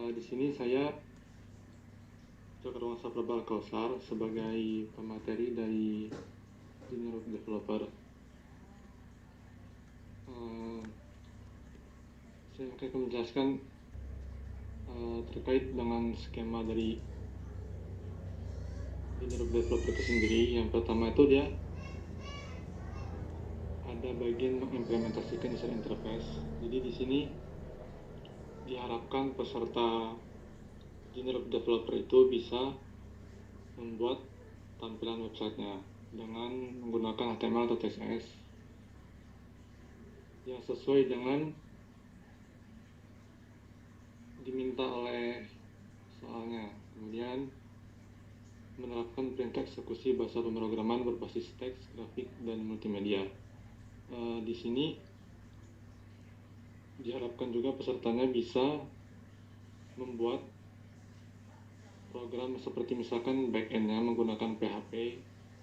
Di sini saya Cakrawangsa Prabal Kausar sebagai pemateri dari Junior Developer. Saya akan menjelaskan terkait dengan skema dari Junior Developer itu sendiri. Yang pertama itu dia ada bagian mengimplementasikan user interface. Jadi di sini diharapkan peserta Junior Developer itu bisa membuat tampilan websitenya dengan menggunakan HTML atau CSS yang sesuai dengan diminta oleh soalnya. Kemudian menerapkan perintah eksekusi bahasa pemrograman berbasis teks, grafik, dan multimedia. Di sini diharapkan juga pesertanya bisa membuat program seperti misalkan backend-nya menggunakan PHP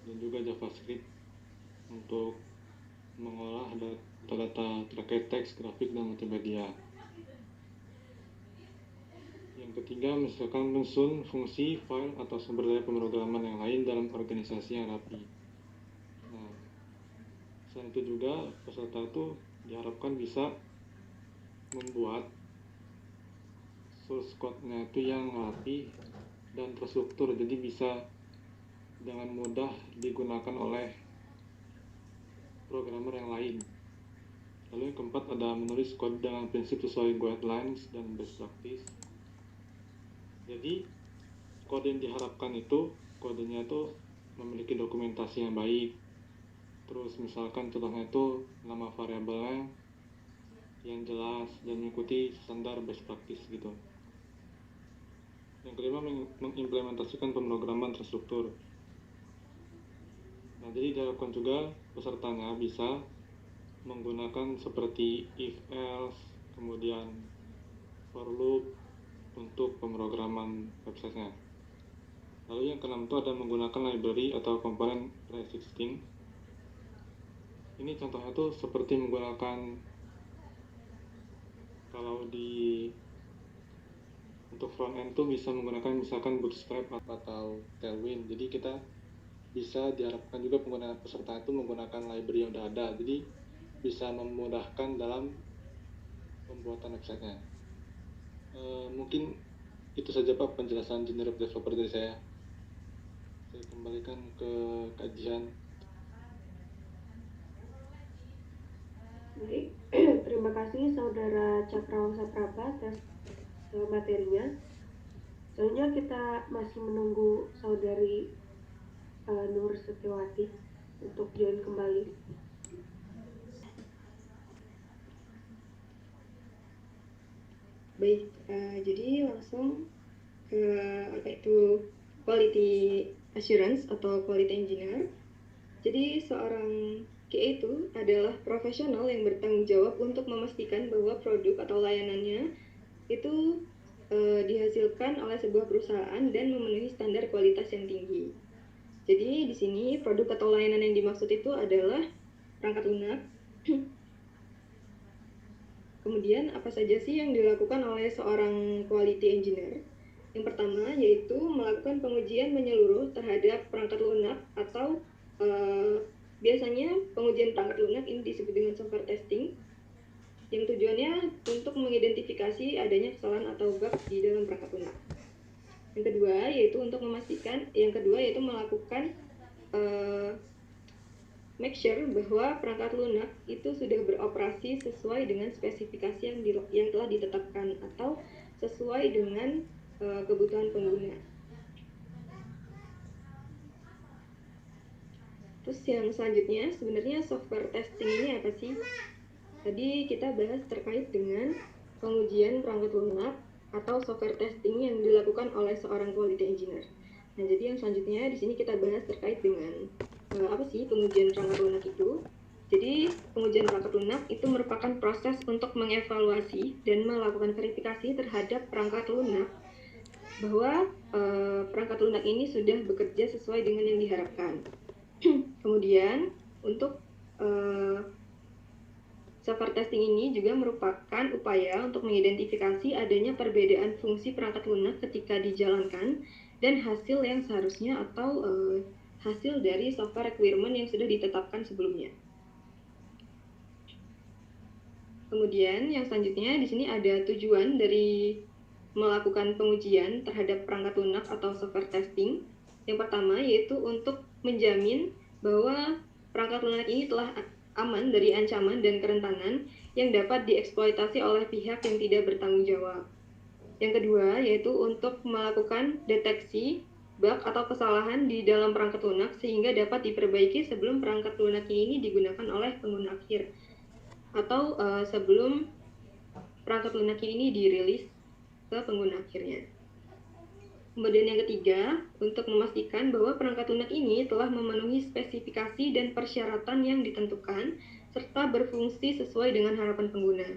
dan juga JavaScript untuk mengolah data-data terkait teks, grafik, dan multimedia. Yang ketiga, misalkan menyusun fungsi, file, atau sumber daya pemrograman yang lain dalam organisasi yang rapi. Nah, selain itu juga peserta itu diharapkan bisa membuat source code-nya itu yang rapi dan terstruktur, jadi bisa dengan mudah digunakan oleh programmer yang lain. Lalu yang keempat ada menulis kode dengan prinsip sesuai guidelines dan best practice. Jadi kode yang diharapkan itu kodenya itu memiliki dokumentasi yang baik. Terus misalkan contohnya itu nama variabelnya yang jelas dan mengikuti standar best practice gitu. Yang kelima, mengimplementasikan pemrograman terstruktur. Nah, jadi diharapkan juga pesertanya bisa menggunakan seperti if else, kemudian for loop untuk pemrograman websitenya. Lalu yang keenam itu ada menggunakan library atau komponen pre-existing. Ini contohnya tuh seperti menggunakan kalau untuk front end tuh bisa menggunakan misalkan Bootstrap atau Tailwind. Jadi kita bisa diharapkan juga pengguna peserta itu menggunakan library yang udah ada. Jadi bisa memudahkan dalam pembuatan websitenya. Mungkin itu saja Pak penjelasan Junior Developer dari saya. Saya kembalikan ke kajian. Baik, terima kasih Saudara Cakrawangsa Prabal atas materinya. Selanjutnya kita masih menunggu Saudari Nur Setiawati untuk join kembali. Baik, jadi langsung ke apa itu quality assurance atau quality engineer. Jadi seorang QA itu adalah profesional yang bertanggung jawab untuk memastikan bahwa produk atau layanannya itu dihasilkan oleh sebuah perusahaan dan memenuhi standar kualitas yang tinggi. Jadi di sini produk atau layanan yang dimaksud itu adalah perangkat lunak. Kemudian apa saja sih yang dilakukan oleh seorang quality engineer? Yang pertama yaitu melakukan pengujian menyeluruh terhadap perangkat lunak atau biasanya pengujian perangkat lunak ini disebut dengan software testing, yang tujuannya untuk mengidentifikasi adanya kesalahan atau bug di dalam perangkat lunak. Yang kedua yaitu melakukan make sure bahwa perangkat lunak itu sudah beroperasi sesuai dengan spesifikasi yang telah ditetapkan atau sesuai dengan kebutuhan pengguna. Terus yang selanjutnya, sebenarnya software testing ini apa sih? Tadi kita bahas terkait dengan pengujian perangkat lunak atau software testing yang dilakukan oleh seorang quality engineer. Nah, jadi yang selanjutnya di sini kita bahas terkait dengan apa sih pengujian perangkat lunak itu? Jadi, pengujian perangkat lunak itu merupakan proses untuk mengevaluasi dan melakukan verifikasi terhadap perangkat lunak bahwa perangkat lunak ini sudah bekerja sesuai dengan yang diharapkan. Kemudian untuk software testing ini juga merupakan upaya untuk mengidentifikasi adanya perbedaan fungsi perangkat lunak ketika dijalankan dan hasil yang seharusnya atau hasil dari software requirement yang sudah ditetapkan sebelumnya. Kemudian yang selanjutnya di sini ada tujuan dari melakukan pengujian terhadap perangkat lunak atau software testing. Yang pertama yaitu untuk menjamin bahwa perangkat lunak ini telah aman dari ancaman dan kerentanan yang dapat dieksploitasi oleh pihak yang tidak bertanggung jawab. Yang kedua yaitu untuk melakukan deteksi bug atau kesalahan di dalam perangkat lunak sehingga dapat diperbaiki sebelum perangkat lunak ini digunakan oleh pengguna akhir atau sebelum perangkat lunak ini dirilis ke pengguna akhirnya. Kemudian yang ketiga, untuk memastikan bahwa perangkat lunak ini telah memenuhi spesifikasi dan persyaratan yang ditentukan serta berfungsi sesuai dengan harapan pengguna.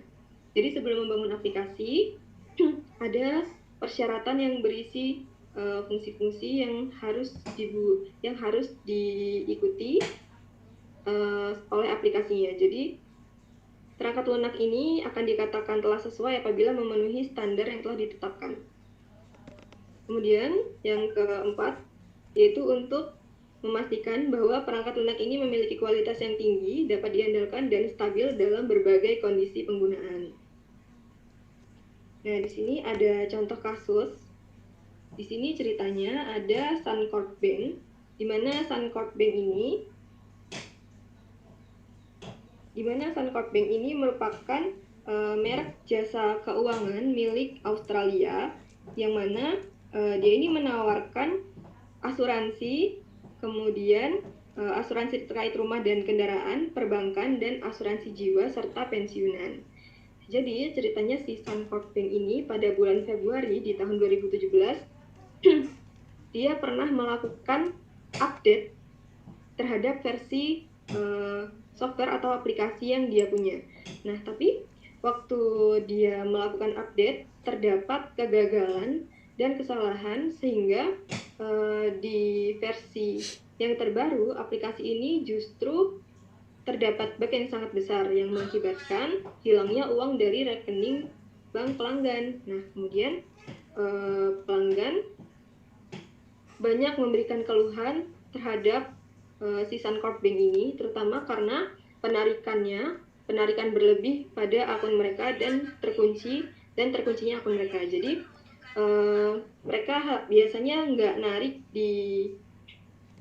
Jadi sebelum membangun aplikasi, ada persyaratan yang berisi fungsi-fungsi yang harus diikuti oleh aplikasinya. Jadi perangkat lunak ini akan dikatakan telah sesuai apabila memenuhi standar yang telah ditetapkan. Kemudian yang keempat yaitu untuk memastikan bahwa perangkat lunak ini memiliki kualitas yang tinggi, dapat diandalkan dan stabil dalam berbagai kondisi penggunaan. Nah, di sini ada contoh kasus. Di sini ceritanya ada Suncorp Bank, di mana Suncorp Bank ini merupakan merek jasa keuangan milik Australia, yang mana dia ini menawarkan asuransi, kemudian asuransi terkait rumah dan kendaraan, perbankan, dan asuransi jiwa, serta pensiunan. Jadi ceritanya si Suncorp Bank ini pada bulan Februari di tahun 2017, dia pernah melakukan update terhadap versi software atau aplikasi yang dia punya. Nah, tapi waktu dia melakukan update, terdapat kegagalan dan kesalahan sehingga di versi yang terbaru aplikasi ini justru terdapat bug yang sangat besar yang mengakibatkan hilangnya uang dari rekening bank pelanggan. Nah, kemudian pelanggan banyak memberikan keluhan terhadap si Suncorp Bank ini, terutama karena penarikan berlebih pada akun mereka dan terkuncinya akun mereka. Jadi mereka biasanya nggak narik di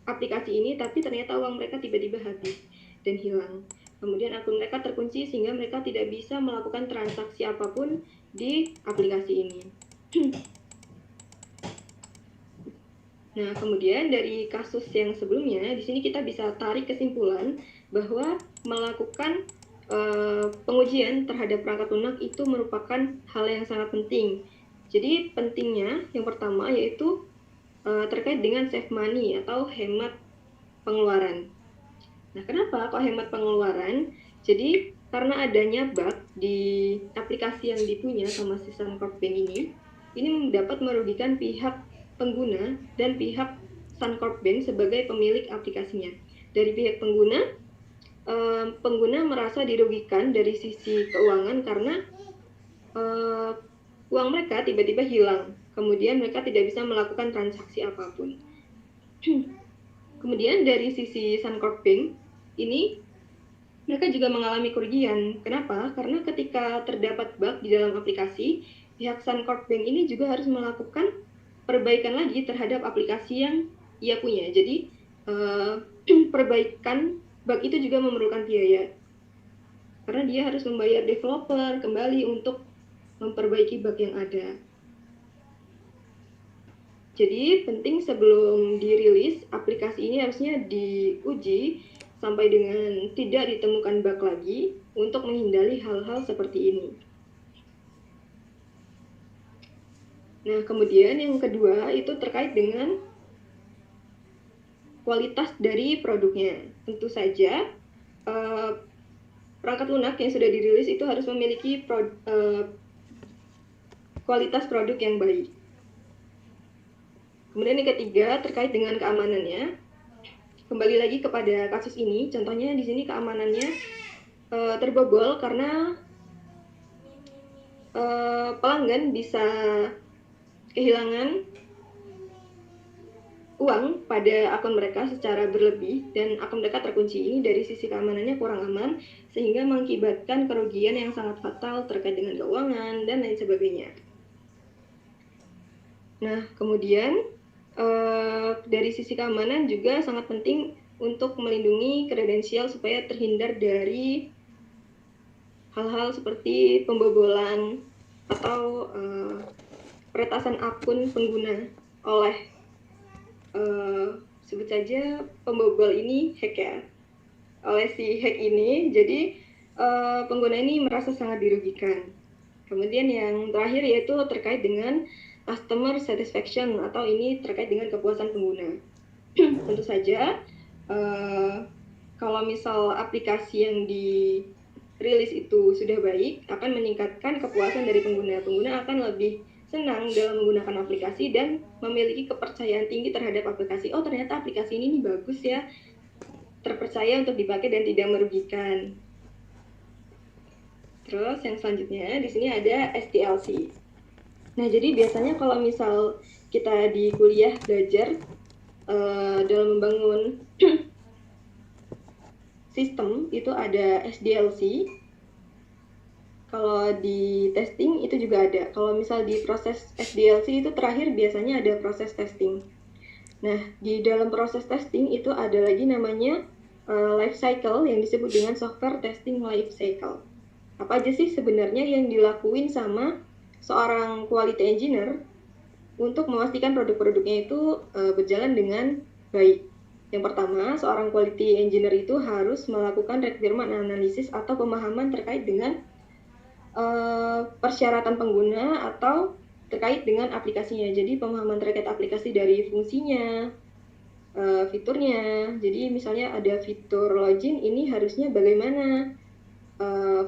aplikasi ini, tapi ternyata uang mereka tiba-tiba habis dan hilang. Kemudian akun mereka terkunci sehingga mereka tidak bisa melakukan transaksi apapun di aplikasi ini. Nah, kemudian dari kasus yang sebelumnya, di sini kita bisa tarik kesimpulan bahwa melakukan pengujian terhadap perangkat lunak itu merupakan hal yang sangat penting. Jadi pentingnya yang pertama yaitu terkait dengan save money atau hemat pengeluaran. Nah, kenapa kok hemat pengeluaran? Jadi karena adanya bug di aplikasi yang dipunya sama si Suncorp Bank ini dapat merugikan pihak pengguna dan pihak Suncorp Bank sebagai pemilik aplikasinya. Dari pihak pengguna, pengguna merasa dirugikan dari sisi keuangan karena uang mereka tiba-tiba hilang. Kemudian mereka tidak bisa melakukan transaksi apapun. Kemudian dari sisi Suncorp Bank ini mereka juga mengalami kerugian. Kenapa? Karena ketika terdapat bug di dalam aplikasi, pihak Suncorp Bank ini juga harus melakukan perbaikan lagi terhadap aplikasi yang ia punya. Jadi perbaikan bug itu juga memerlukan biaya. Karena dia harus membayar developer kembali untuk memperbaiki bug yang ada. Jadi penting sebelum dirilis, aplikasi ini harusnya diuji sampai dengan tidak ditemukan bug lagi untuk menghindari hal-hal seperti ini. Nah, kemudian yang kedua itu terkait dengan kualitas dari produknya. Tentu saja perangkat lunak yang sudah dirilis itu harus memiliki kualitas produk yang baik. Kemudian yang ketiga terkait dengan keamanannya. Kembali lagi kepada kasus ini, contohnya di sini keamanannya terbobol karena pelanggan bisa kehilangan uang pada akun mereka secara berlebih dan akun mereka terkunci. Ini dari sisi keamanannya kurang aman sehingga mengakibatkan kerugian yang sangat fatal terkait dengan keuangan dan lain sebagainya. Nah, kemudian dari sisi keamanan juga sangat penting untuk melindungi kredensial supaya terhindar dari hal-hal seperti pembobolan atau peretasan akun pengguna oleh sebut saja pembobol ini hack ya, oleh si hack ini. Jadi pengguna ini merasa sangat dirugikan. Kemudian yang terakhir yaitu terkait dengan customer satisfaction atau ini terkait dengan kepuasan pengguna. Tentu saja kalau misal aplikasi yang dirilis itu sudah baik, akan meningkatkan kepuasan dari pengguna. Pengguna akan lebih senang dalam menggunakan aplikasi dan memiliki kepercayaan tinggi terhadap aplikasi. Oh, ternyata aplikasi ini bagus ya, terpercaya untuk dipakai dan tidak merugikan. Terus yang selanjutnya di sini ada SDLC. Nah, jadi biasanya kalau misal kita di kuliah belajar dalam membangun sistem itu ada SDLC. Kalau di testing itu juga ada. Kalau misal di proses SDLC itu terakhir biasanya ada proses testing. Nah, di dalam proses testing itu ada lagi namanya life cycle yang disebut dengan software testing life cycle. Apa aja sih sebenarnya yang dilakuin sama seorang quality engineer untuk memastikan produk-produknya itu berjalan dengan baik? Yang pertama, seorang quality engineer itu harus melakukan requirement analysis atau pemahaman terkait dengan persyaratan pengguna atau terkait dengan aplikasinya. Jadi pemahaman terkait aplikasi dari fungsinya, fiturnya. Jadi misalnya ada fitur login, ini harusnya bagaimana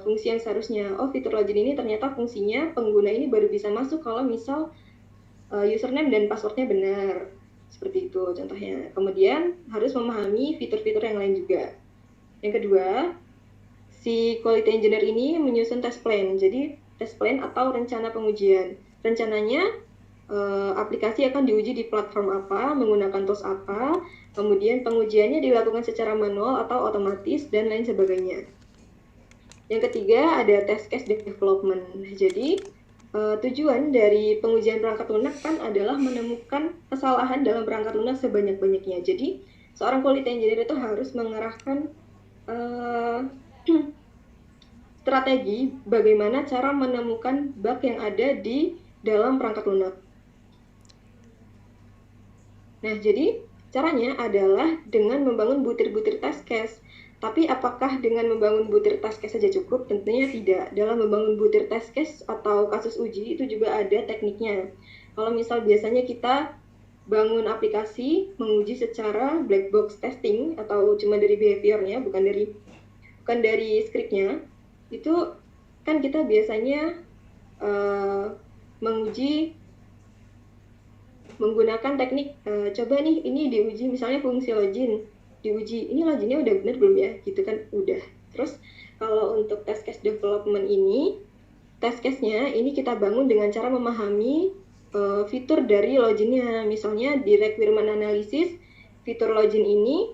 fungsi yang seharusnya. Oh, fitur login ini ternyata fungsinya pengguna ini baru bisa masuk kalau misal username dan passwordnya benar. Seperti itu contohnya. Kemudian harus memahami fitur-fitur yang lain juga. Yang kedua, si quality engineer ini menyusun test plan. Jadi test plan atau rencana pengujian. Rencananya aplikasi akan diuji di platform apa, menggunakan tools apa, kemudian pengujiannya dilakukan secara manual atau otomatis dan lain sebagainya. Yang ketiga ada test case development. Jadi tujuan dari pengujian perangkat lunak kan adalah menemukan kesalahan dalam perangkat lunak sebanyak-banyaknya. Jadi seorang quality engineer itu harus mengerahkan strategi bagaimana cara menemukan bug yang ada di dalam perangkat lunak. Nah, jadi caranya adalah dengan membangun butir-butir test case. Tapi apakah dengan membangun butir test case saja cukup? Tentunya tidak. Dalam membangun butir test case atau kasus uji itu juga ada tekniknya. Kalau misal biasanya kita bangun aplikasi, menguji secara black box testing atau cuma dari behaviornya, bukan dari scriptnya, itu kan kita biasanya menguji menggunakan teknik coba nih ini diuji misalnya fungsi login, diuji ini loginnya udah bener belum ya, gitu kan, udah. Terus kalau untuk test case development ini, test case-nya ini kita bangun dengan cara memahami fitur dari loginnya. Misalnya di requirement analysis, fitur login ini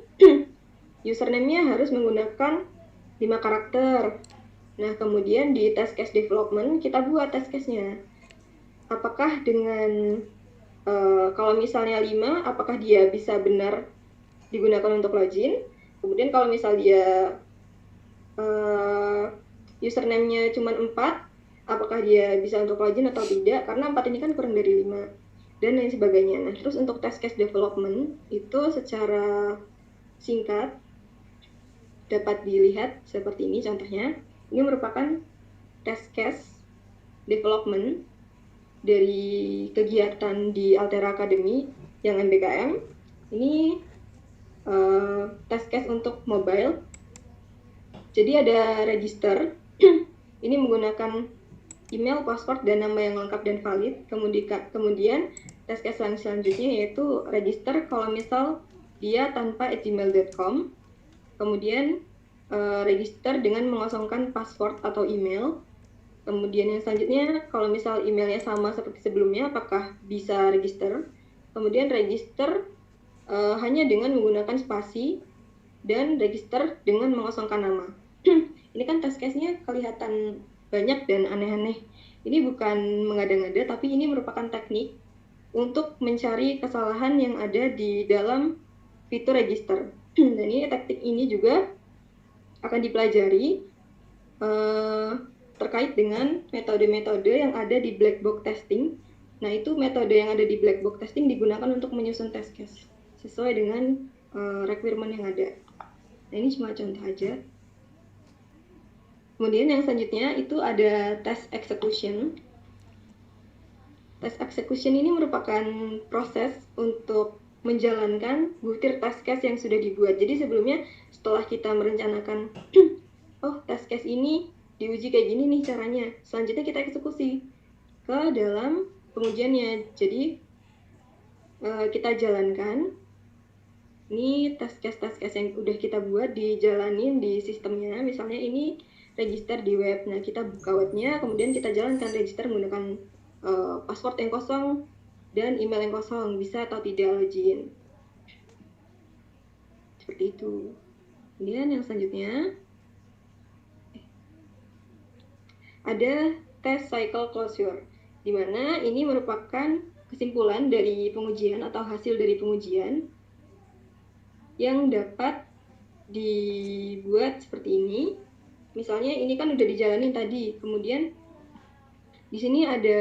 username-nya harus menggunakan 5 karakter. Nah, kemudian di test case development kita buat test case-nya. Apakah dengan kalau misalnya 5, apakah dia bisa benar digunakan untuk login? Kemudian kalau misal dia username-nya cuma 4, apakah dia bisa untuk login atau tidak? Karena 4 ini kan kurang dari 5 dan lain sebagainya. Nah, terus untuk test case development itu secara singkat dapat dilihat seperti ini contohnya. Ini merupakan test case development dari kegiatan di Altera Academy yang MBKM. Ini test case untuk mobile. Jadi ada register. Ini menggunakan email, password, dan nama yang lengkap dan valid. Kemudian test case selanjutnya yaitu register kalau misal dia tanpa @gmail.com. Kemudian register dengan mengosongkan password atau email. Kemudian yang selanjutnya, kalau misal emailnya sama seperti sebelumnya, apakah bisa register? Kemudian register hanya dengan menggunakan spasi dan register dengan mengosongkan nama. Ini kan test case-nya kelihatan banyak dan aneh-aneh. Ini bukan mengada-ngada, tapi ini merupakan teknik untuk mencari kesalahan yang ada di dalam fitur register. Dan ini teknik ini juga akan dipelajari terkait dengan metode-metode yang ada di black box testing. Nah, itu metode yang ada di black box testing digunakan untuk menyusun test case sesuai dengan requirement yang ada. Nah, ini cuma contoh aja. Kemudian yang selanjutnya itu ada test execution. Test execution ini merupakan proses untuk menjalankan butir test case yang sudah dibuat. Jadi sebelumnya setelah kita merencanakan, oh test case ini diuji kayak gini nih caranya, selanjutnya kita eksekusi ke dalam pengujiannya. Jadi kita jalankan, ini test case yang udah kita buat dijalanin di sistemnya. Misalnya ini register di web, nah kita buka webnya, kemudian kita jalankan register menggunakan password yang kosong dan email yang kosong, bisa atau tidak login. Seperti itu. Kemudian yang selanjutnya ada test cycle closure, di mana ini merupakan kesimpulan dari pengujian atau hasil dari pengujian yang dapat dibuat seperti ini. Misalnya ini kan udah dijalanin tadi, kemudian di sini ada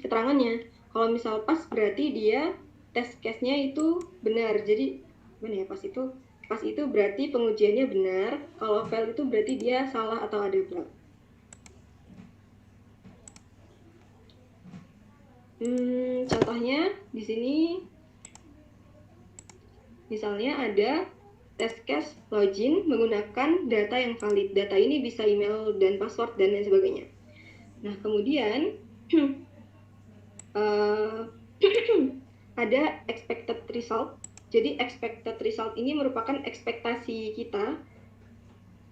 keterangannya. Kalau misal pas berarti dia test case-nya itu benar. Jadi gimana ya, pas itu berarti pengujiannya benar. Kalau fail itu berarti dia salah atau ada bug. Contohnya di sini misalnya ada test case login menggunakan data yang valid. Data ini bisa email dan password dan lain sebagainya. Nah, kemudian ada expected result. Jadi expected result ini merupakan ekspektasi kita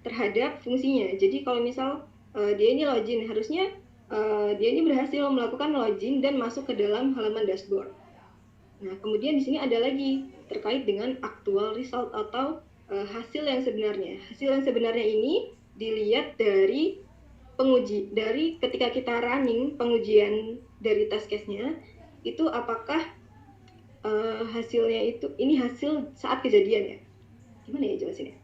terhadap fungsinya. Jadi kalau misal dia ini login, harusnya dia ini berhasil melakukan login dan masuk ke dalam halaman dashboard. Nah, kemudian di sini ada lagi terkait dengan actual result atau hasil yang sebenarnya. Hasil yang sebenarnya ini dilihat dari penguji, dari ketika kita running pengujian dari test case-nya, itu apakah hasilnya itu, ini hasil saat kejadian ya. Gimana ya jelasinnya?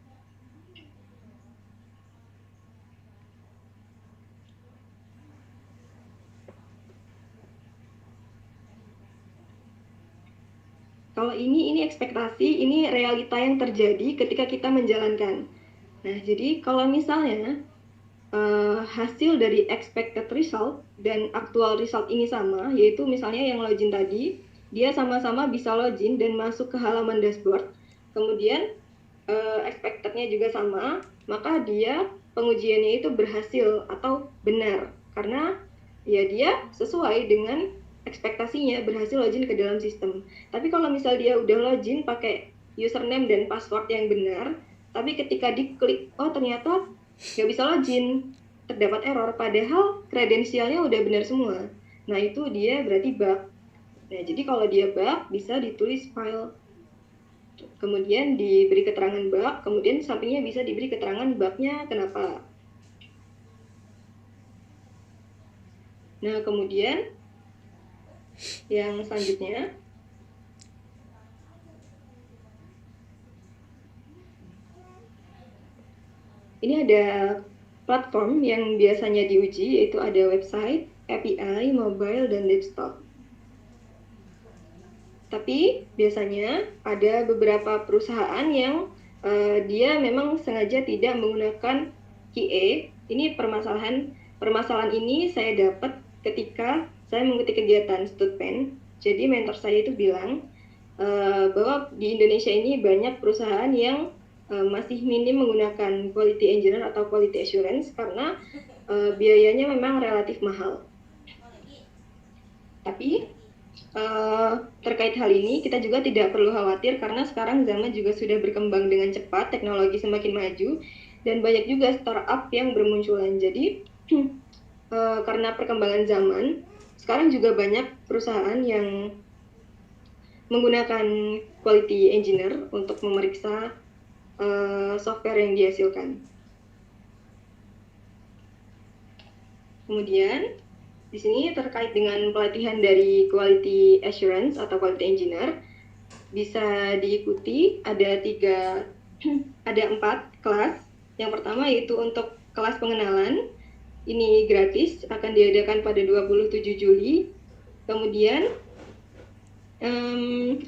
Kalau ini ekspektasi, ini realita yang terjadi ketika kita menjalankan. Nah, jadi kalau misalnya hasil dari expected result dan actual result ini sama, yaitu misalnya yang login tadi, dia sama-sama bisa login dan masuk ke halaman dashboard, kemudian expected-nya juga sama, maka dia pengujiannya itu berhasil atau benar, karena ya dia sesuai dengan ekspektasinya, berhasil login ke dalam sistem. Tapi kalau misal dia udah login pakai username dan password yang benar, tapi ketika diklik, oh ternyata nggak bisa login, terdapat error, padahal kredensialnya udah benar semua. Nah, itu dia berarti bug. Nah, jadi kalau dia bug, bisa ditulis file, kemudian diberi keterangan bug, kemudian sampingnya bisa diberi keterangan bugnya kenapa. Nah, kemudian yang selanjutnya, ini ada platform yang biasanya diuji, yaitu ada website, API, mobile, dan desktop. Tapi biasanya ada beberapa perusahaan yang dia memang sengaja tidak menggunakan QA. Ini permasalahan ini saya dapat ketika saya mengikuti kegiatan Studpen. Jadi mentor saya itu bilang bahwa di Indonesia ini banyak perusahaan yang masih minim menggunakan quality engineer atau quality assurance karena biayanya memang relatif mahal. Tapi terkait hal ini kita juga tidak perlu khawatir karena sekarang zaman juga sudah berkembang dengan cepat, teknologi semakin maju dan banyak juga startup yang bermunculan. Jadi karena perkembangan zaman, sekarang juga banyak perusahaan yang menggunakan quality engineer untuk memeriksa software yang dihasilkan. Kemudian di sini terkait dengan pelatihan dari quality assurance atau quality engineer bisa diikuti ada 4 kelas. Yang pertama yaitu untuk kelas pengenalan, ini gratis, akan diadakan pada 27 Juli. Kemudian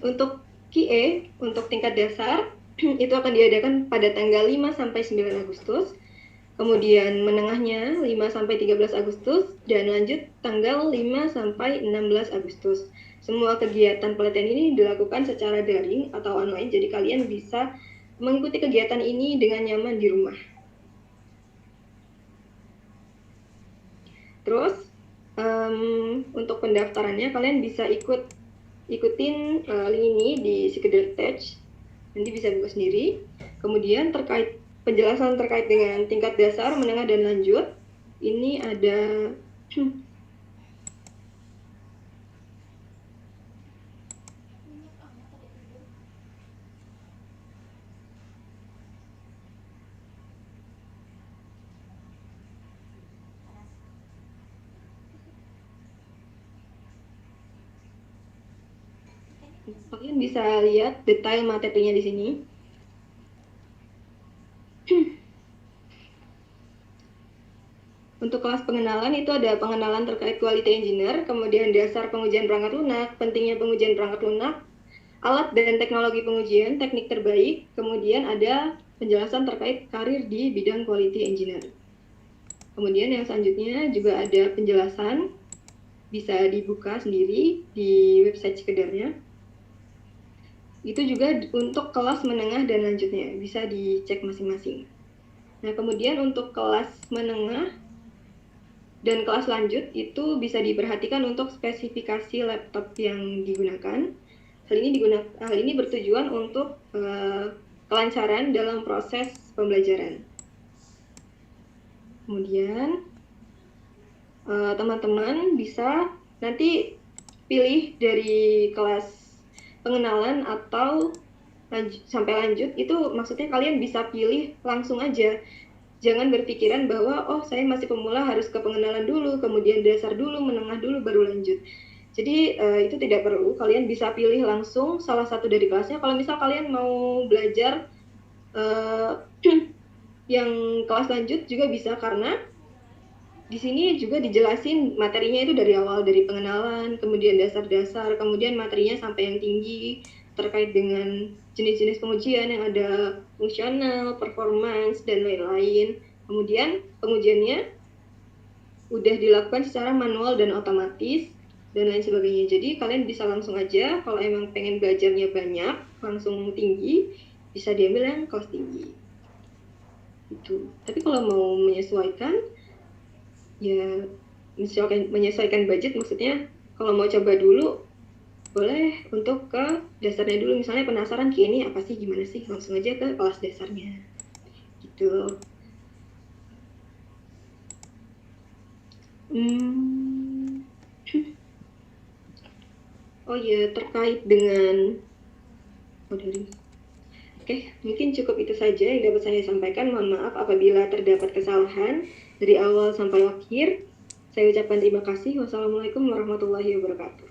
untuk QA, untuk tingkat dasar, itu akan diadakan pada tanggal 5 sampai 9 Agustus. Kemudian menengahnya 5 sampai 13 Agustus dan lanjut tanggal 5 sampai 16 Agustus. Semua kegiatan pelatihan ini dilakukan secara daring atau online, jadi kalian bisa mengikuti kegiatan ini dengan nyaman di rumah. Terus untuk pendaftarannya kalian bisa ikutin link ini di Sekedar Tech, nanti bisa buka sendiri. Kemudian terkait penjelasan terkait dengan tingkat dasar, menengah, dan lanjut, ini ada kalian bisa lihat detail materinya di sini. Untuk kelas pengenalan itu ada pengenalan terkait quality engineer, kemudian dasar pengujian perangkat lunak, pentingnya pengujian perangkat lunak, alat dan teknologi pengujian, teknik terbaik, kemudian ada penjelasan terkait karir di bidang quality engineer. Kemudian yang selanjutnya juga ada penjelasan, bisa dibuka sendiri di website Sekedarnya. Itu juga untuk kelas menengah dan lanjutnya, bisa dicek masing-masing. Nah, kemudian untuk kelas menengah dan kelas lanjut itu bisa diperhatikan untuk spesifikasi laptop yang digunakan. Hal ini bertujuan untuk kelancaran dalam proses pembelajaran. Kemudian teman-teman bisa nanti pilih dari kelas pengenalan atau sampai lanjut, itu maksudnya kalian bisa pilih langsung aja. Jangan berpikiran bahwa oh saya masih pemula harus ke pengenalan dulu, kemudian dasar dulu, menengah dulu, baru lanjut. Jadi itu tidak perlu, kalian bisa pilih langsung salah satu dari kelasnya. Kalau misal kalian mau belajar yang kelas lanjut juga bisa, karena di sini juga dijelasin materinya itu dari awal, dari pengenalan, kemudian dasar-dasar, kemudian materinya sampai yang tinggi terkait dengan jenis-jenis pengujian yang ada fungsional, performance, dan lain-lain. Kemudian pengujiannya udah dilakukan secara manual dan otomatis, dan lain sebagainya. Jadi kalian bisa langsung aja, kalau emang pengen belajarnya banyak, langsung tinggi, bisa diambil yang kelas tinggi. Itu. Tapi kalau mau menyesuaikan, ya menyesuaikan budget, maksudnya kalau mau coba dulu boleh untuk ke dasarnya dulu, misalnya penasaran ini apa sih, gimana sih, langsung aja ke kelas dasarnya gitu. Oh ya, terkait dengan Oke, mungkin cukup itu saja yang dapat saya sampaikan. Mohon maaf apabila terdapat kesalahan dari awal sampai akhir. Saya ucapkan terima kasih. Wassalamualaikum warahmatullahi wabarakatuh.